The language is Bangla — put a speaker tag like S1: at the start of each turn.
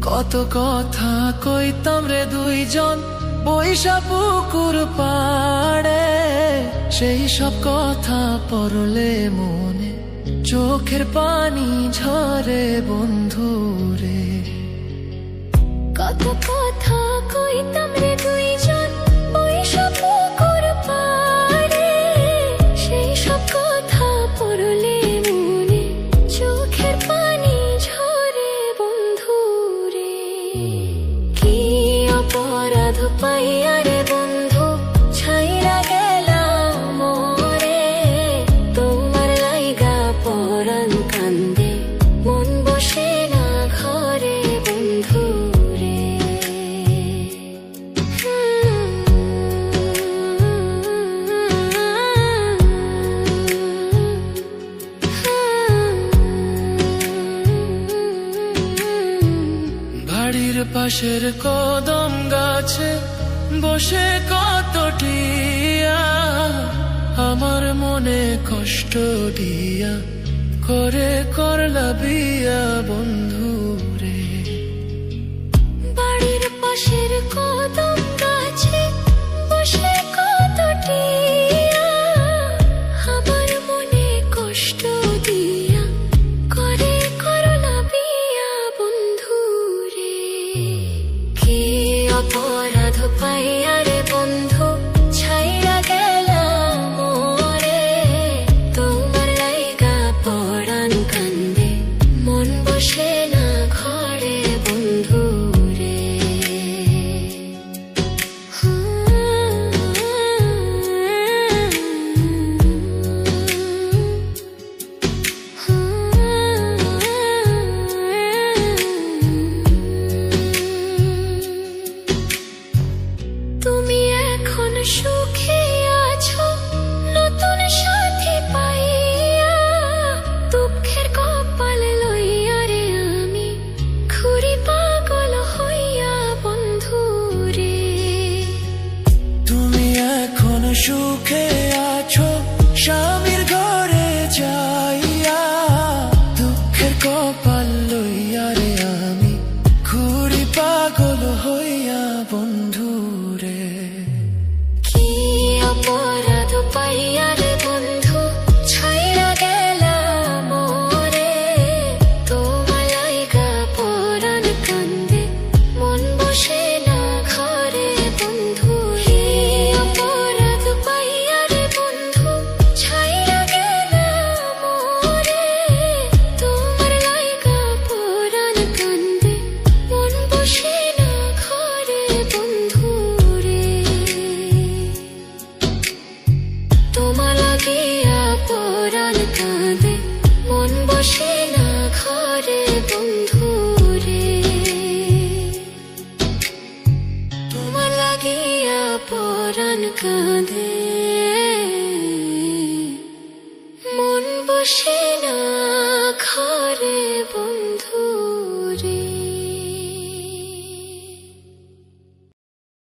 S1: কত কথা কইতাম রে দুইজন বৈশা পুকুর পাড়ে, সেই সব কথা পড়লে মনে চোখের পানি ঝরে বন্ধু রে।
S2: কত কথা কইতাম রে দুইজন বৈশা পুকুর পাড়ে, সেই সব কথা পড়লে মনে চোখের পানি ঝরে বন্ধু রে। কি অপরাধ পাইয়া রে বন্ধু ছাইরা গেলাম মোরে, তোমার লাইগা পরাণ কান্দে মন বসে না ঘরে বন্ধু রে।
S1: বাড়ির পাশের কদম গাছে বসে কত টিয়া, আমার মনে কষ্ট দিয়া করে করলা বিয়া বন্ধু রে।
S2: বাড়ির পাশের কদম গাছে বসে কত টিয়া, আমার মনে কষ্ট দিয়া করে করলা বিয়া বন্ধু রে। কি অপরাধ পাইয়া রে বন্ধু ছাইরা গেলাম মোরে, তোমার লাইগা পরাণ কান্দে মন বসে না ঘরে বন্ধু রে। তুমি এখন সুখে আছো নতুন সাথী পাইয়া, দুঃখের কপাল লইয়া রে আমি ঘুরি পাগল হইয়া বন্ধু রে।
S1: তুমি এখন সুখে আছো স্বামীর ঘরে যাইয়া, দুঃখের কপাল লইয়া রে আমি ঘুরি পাগল হইয়া বন্ধু রে।
S2: কি অপরাধ পাইয়া রে বন্ধু ছাইরা গেলাম মোরে, তোমার লাইগা পরাণ কান্দে মন বসে না ঘরে বন্ধু রে। অপরাধ পাইয়া রে বন্ধু ছাইরা গেলাম মোরে, তোমার লাইগা পরাণ কান্দে মন বসে না ঘরে বন্ধু রে। তোমার লাগিয়া পরাণ কাঁদে মন বসে না ঘরে বন্ধু রে। তোমার লাগিয়া পরাণ কাঁদে মন বসে